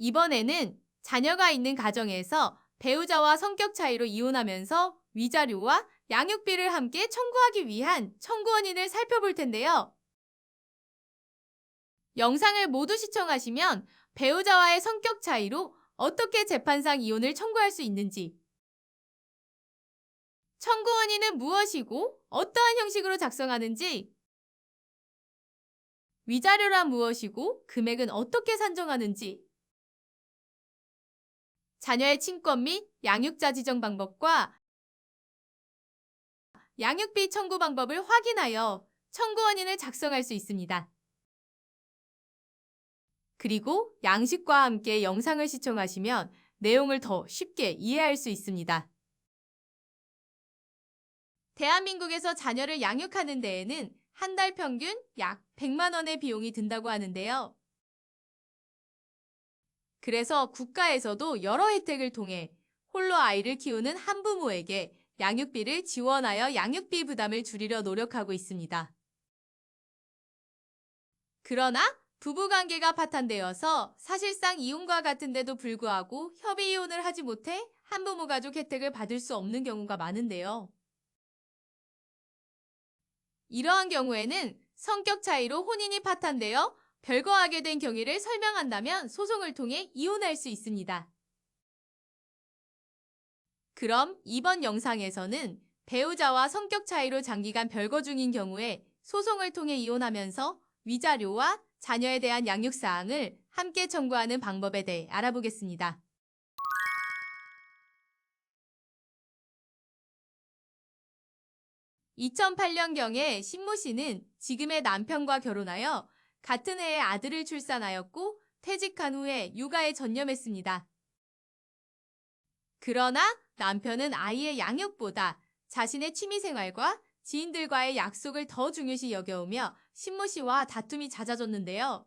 이번에는 자녀가 있는 가정에서 배우자와 성격 차이로 이혼하면서 위자료와 양육비를 함께 청구하기 위한 청구 원인을 살펴볼 텐데요. 영상을 모두 시청하시면 배우자와의 성격 차이로 어떻게 재판상 이혼을 청구할 수 있는지, 청구 원인은 무엇이고 어떠한 형식으로 작성하는지, 위자료란 무엇이고 금액은 어떻게 산정하는지, 자녀의 친권 및 양육자 지정 방법과 양육비 청구 방법을 확인하여 청구 원인을 작성할 수 있습니다. 그리고 양식과 함께 영상을 시청하시면 내용을 더 쉽게 이해할 수 있습니다. 대한민국에서 자녀를 양육하는 데에는 한 달 평균 약 100만 원의 비용이 든다고 하는데요. 그래서 국가에서도 여러 혜택을 통해 홀로 아이를 키우는 한부모에게 양육비를 지원하여 양육비 부담을 줄이려 노력하고 있습니다. 그러나 부부관계가 파탄되어서 사실상 이혼과 같은데도 불구하고 협의 이혼을 하지 못해 한부모 가족 혜택을 받을 수 없는 경우가 많은데요. 이러한 경우에는 성격 차이로 혼인이 파탄되어 별거하게 된 경위를 설명한다면 소송을 통해 이혼할 수 있습니다. 그럼 이번 영상에서는 배우자와 성격 차이로 장기간 별거 중인 경우에 소송을 통해 이혼하면서 위자료와 자녀에 대한 양육사항을 함께 청구하는 방법에 대해 알아보겠습니다. 2008년경에 신모 씨는 지금의 남편과 결혼하여 같은 해에 아들을 출산하였고 퇴직한 후에 육아에 전념했습니다. 그러나 남편은 아이의 양육보다 자신의 취미생활과 지인들과의 약속을 더 중요시 여겨오며 신모 씨와 다툼이 잦아졌는데요.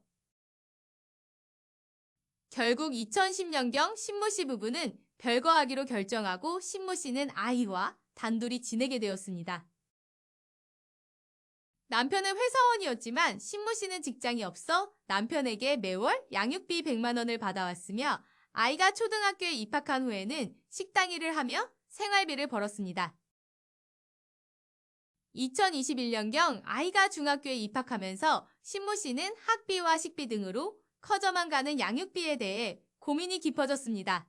결국 2010년경 신모 씨 부부는 별거하기로 결정하고 신모 씨는 아이와 단둘이 지내게 되었습니다. 남편은 회사원이었지만 신모 씨는 직장이 없어 남편에게 매월 양육비 100만 원을 받아왔으며 아이가 초등학교에 입학한 후에는 식당 일을 하며 생활비를 벌었습니다. 2021년경 아이가 중학교에 입학하면서 신모 씨는 학비와 식비 등으로 커져만 가는 양육비에 대해 고민이 깊어졌습니다.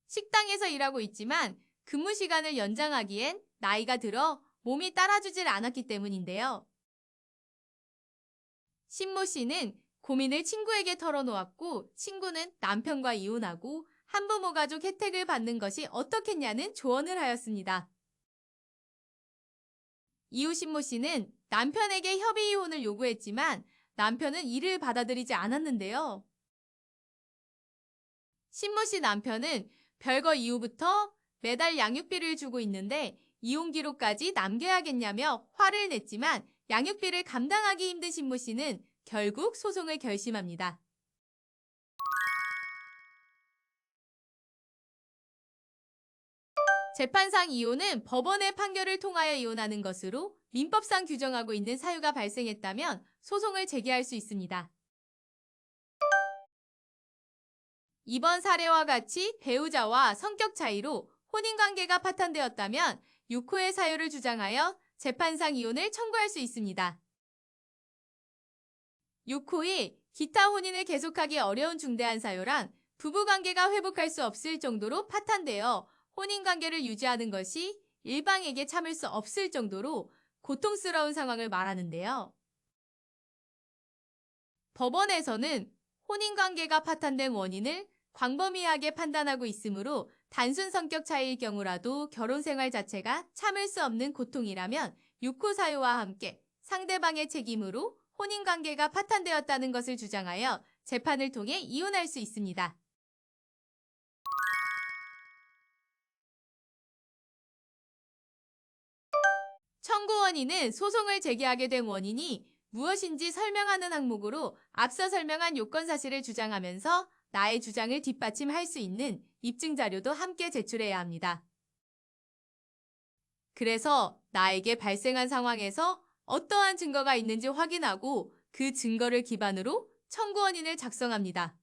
식당에서 일하고 있지만 근무 시간을 연장하기엔 나이가 들어 몸이 따라주질 않았기 때문인데요. 신모 씨는 고민을 친구에게 털어놓았고 친구는 남편과 이혼하고 한부모 가족 혜택을 받는 것이 어떻겠냐는 조언을 하였습니다. 이후 신모 씨는 남편에게 협의 이혼을 요구했지만 남편은 이를 받아들이지 않았는데요. 신모 씨 남편은 별거 이후부터 매달 양육비를 주고 있는데 이혼 기록까지 남겨야겠냐며 화를 냈지만 양육비를 감당하기 힘든 신모 씨는 결국 소송을 결심합니다. 재판상 이혼은 법원의 판결을 통하여 이혼하는 것으로 민법상 규정하고 있는 사유가 발생했다면 소송을 제기할 수 있습니다. 이번 사례와 같이 배우자와 성격 차이로 혼인관계가 파탄되었다면 6호의 사유를 주장하여 재판상 이혼을 청구할 수 있습니다. 6호이 기타 혼인을 계속하기 어려운 중대한 사유란 부부관계가 회복할 수 없을 정도로 파탄되어 혼인관계를 유지하는 것이 일방에게 참을 수 없을 정도로 고통스러운 상황을 말하는데요. 법원에서는 혼인관계가 파탄된 원인을 광범위하게 판단하고 있으므로 단순 성격 차이일 경우라도 결혼 생활 자체가 참을 수 없는 고통이라면 6호 사유와 함께 상대방의 책임으로 혼인관계가 파탄되었다는 것을 주장하여 재판을 통해 이혼할 수 있습니다. 청구 원인은 소송을 제기하게 된 원인이 무엇인지 설명하는 항목으로 앞서 설명한 요건 사실을 주장하면서 나의 주장을 뒷받침할 수 있는 입증 자료도 함께 제출해야 합니다. 그래서 나에게 발생한 상황에서 어떠한 증거가 있는지 확인하고 그 증거를 기반으로 청구 원인을 작성합니다.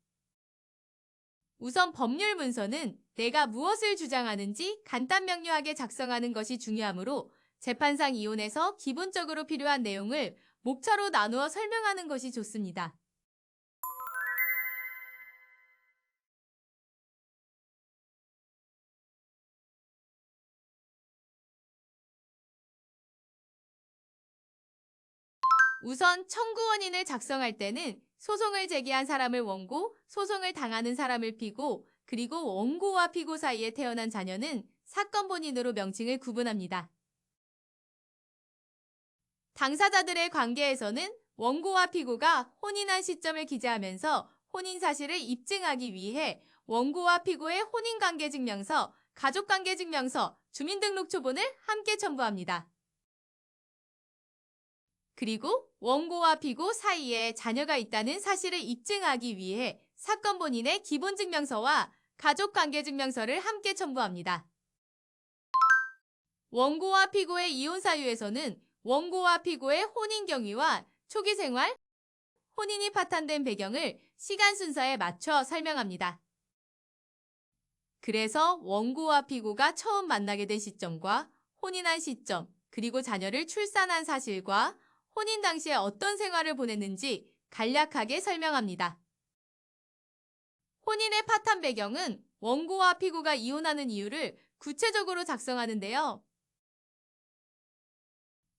우선 법률 문서는 내가 무엇을 주장하는지 간단 명료하게 작성하는 것이 중요하므로 재판상 이혼에서 기본적으로 필요한 내용을 목차로 나누어 설명하는 것이 좋습니다. 우선 청구 원인을 작성할 때는 소송을 제기한 사람을 원고, 소송을 당하는 사람을 피고, 그리고 원고와 피고 사이에 태어난 자녀는 사건 본인으로 명칭을 구분합니다. 당사자들의 관계에서는 원고와 피고가 혼인한 시점을 기재하면서 혼인 사실을 입증하기 위해 원고와 피고의 혼인관계증명서, 가족관계증명서, 주민등록초본을 함께 첨부합니다. 그리고 원고와 피고 사이에 자녀가 있다는 사실을 입증하기 위해 사건 본인의 기본증명서와 가족관계증명서를 함께 첨부합니다. 원고와 피고의 이혼 사유에서는 원고와 피고의 혼인 경위와 초기 생활, 혼인이 파탄된 배경을 시간 순서에 맞춰 설명합니다. 그래서 원고와 피고가 처음 만나게 된 시점과 혼인한 시점, 그리고 자녀를 출산한 사실과 혼인 당시에 어떤 생활을 보냈는지 간략하게 설명합니다. 혼인의 파탄 배경은 원고와 피고가 이혼하는 이유를 구체적으로 작성하는데요.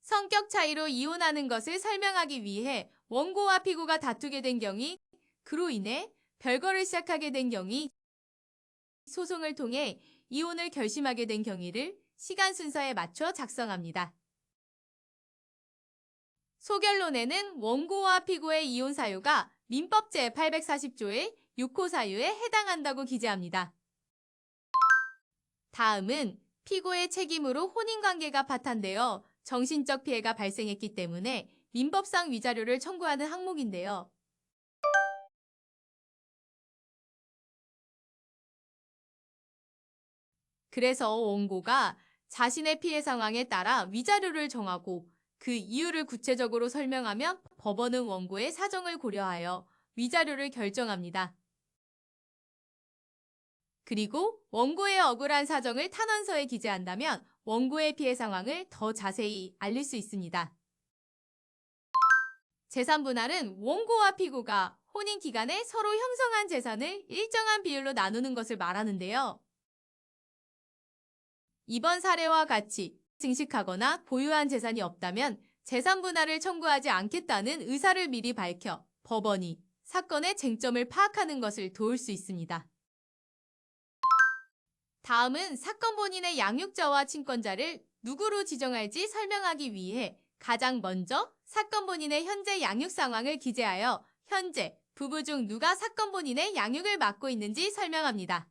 성격 차이로 이혼하는 것을 설명하기 위해 원고와 피고가 다투게 된 경위, 그로 인해 별거를 시작하게 된 경위, 소송을 통해 이혼을 결심하게 된 경위를 시간 순서에 맞춰 작성합니다. 소결론에는 원고와 피고의 이혼 사유가 민법 제840조의 6호 사유에 해당한다고 기재합니다. 다음은 피고의 책임으로 혼인관계가 파탄되어 정신적 피해가 발생했기 때문에 민법상 위자료를 청구하는 항목인데요. 그래서 원고가 자신의 피해 상황에 따라 위자료를 정하고 그 이유를 구체적으로 설명하면 법원은 원고의 사정을 고려하여 위자료를 결정합니다. 그리고 원고의 억울한 사정을 탄원서에 기재한다면 원고의 피해 상황을 더 자세히 알릴 수 있습니다. 재산분할은 원고와 피고가 혼인 기간에 서로 형성한 재산을 일정한 비율로 나누는 것을 말하는데요. 이번 사례와 같이 증식하거나 보유한 재산이 없다면 재산분할을 청구하지 않겠다는 의사를 미리 밝혀 법원이 사건의 쟁점을 파악하는 것을 도울 수 있습니다. 다음은 사건 본인의 양육자와 친권자를 누구로 지정할지 설명하기 위해 가장 먼저 사건 본인의 현재 양육 상황을 기재하여 현재 부부 중 누가 사건 본인의 양육을 맡고 있는지 설명합니다.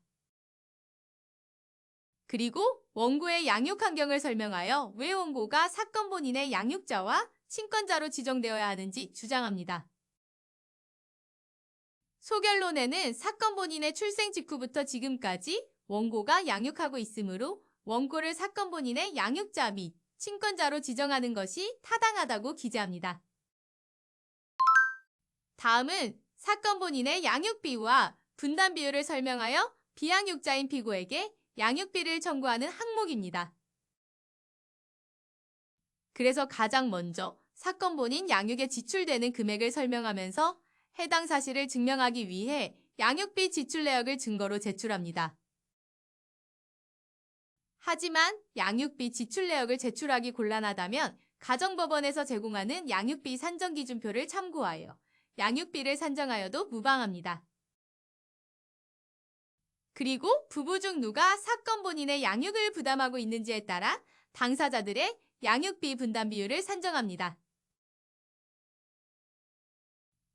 그리고 원고의 양육 환경을 설명하여 왜 원고가 사건 본인의 양육자와 친권자로 지정되어야 하는지 주장합니다. 소결론에는 사건 본인의 출생 직후부터 지금까지 원고가 양육하고 있으므로 원고를 사건 본인의 양육자 및 친권자로 지정하는 것이 타당하다고 기재합니다. 다음은 사건 본인의 양육비와 분담 비율을 설명하여 비양육자인 피고에게 양육비를 청구하는 항목입니다. 그래서 가장 먼저 사건 본인 양육에 지출되는 금액을 설명하면서 해당 사실을 증명하기 위해 양육비 지출 내역을 증거로 제출합니다. 하지만 양육비 지출 내역을 제출하기 곤란하다면 가정법원에서 제공하는 양육비 산정기준표를 참고하여 양육비를 산정하여도 무방합니다. 그리고 부부 중 누가 사건 본인의 양육을 부담하고 있는지에 따라 당사자들의 양육비 분담 비율을 산정합니다.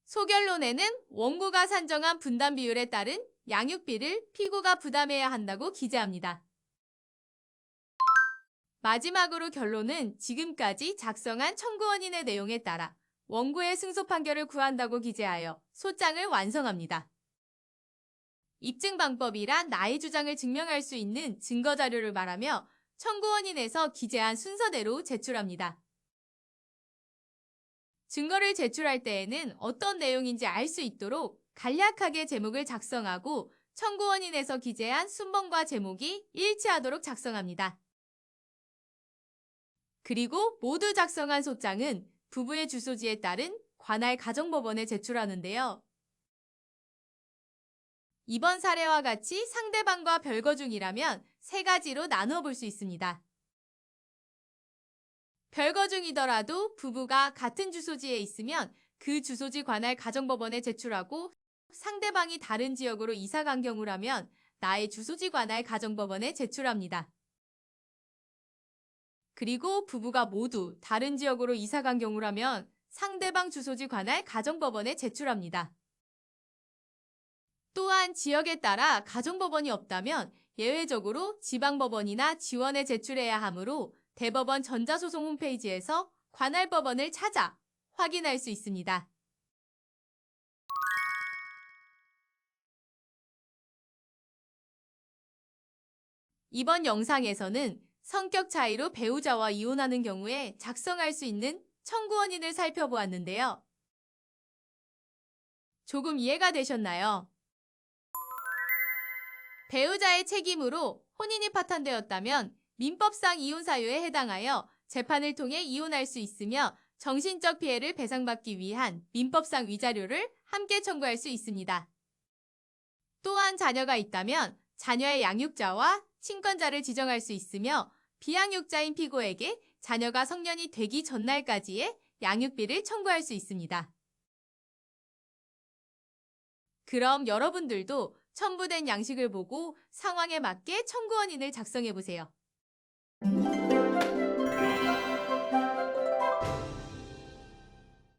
소결론에는 원고가 산정한 분담 비율에 따른 양육비를 피고가 부담해야 한다고 기재합니다. 마지막으로 결론은 지금까지 작성한 청구원인의 내용에 따라 원고의 승소 판결을 구한다고 기재하여 소장을 완성합니다. 입증 방법이란 나의 주장을 증명할 수 있는 증거 자료를 말하며 청구원인에서 기재한 순서대로 제출합니다. 증거를 제출할 때에는 어떤 내용인지 알 수 있도록 간략하게 제목을 작성하고 청구원인에서 기재한 순번과 제목이 일치하도록 작성합니다. 그리고 모두 작성한 소장은 부부의 주소지에 따른 관할 가정법원에 제출하는데요. 이번 사례와 같이 상대방과 별거 중이라면 세 가지로 나누어 볼 수 있습니다. 별거 중이더라도 부부가 같은 주소지에 있으면 그 주소지 관할 가정법원에 제출하고 상대방이 다른 지역으로 이사 간 경우라면 나의 주소지 관할 가정법원에 제출합니다. 그리고 부부가 모두 다른 지역으로 이사 간 경우라면 상대방 주소지 관할 가정법원에 제출합니다. 또한 지역에 따라 가정법원이 없다면 예외적으로 지방법원이나 지원에 제출해야 하므로 대법원 전자소송 홈페이지에서 관할 법원을 찾아 확인할 수 있습니다. 이번 영상에서는 성격 차이로 배우자와 이혼하는 경우에 작성할 수 있는 청구원인을 살펴보았는데요. 조금 이해가 되셨나요? 배우자의 책임으로 혼인이 파탄되었다면 민법상 이혼 사유에 해당하여 재판을 통해 이혼할 수 있으며 정신적 피해를 배상받기 위한 민법상 위자료를 함께 청구할 수 있습니다. 또한 자녀가 있다면 자녀의 양육자와 친권자를 지정할 수 있으며 비양육자인 피고에게 자녀가 성년이 되기 전날까지의 양육비를 청구할 수 있습니다. 그럼 여러분들도 첨부된 양식을 보고 상황에 맞게 청구원인을 작성해보세요.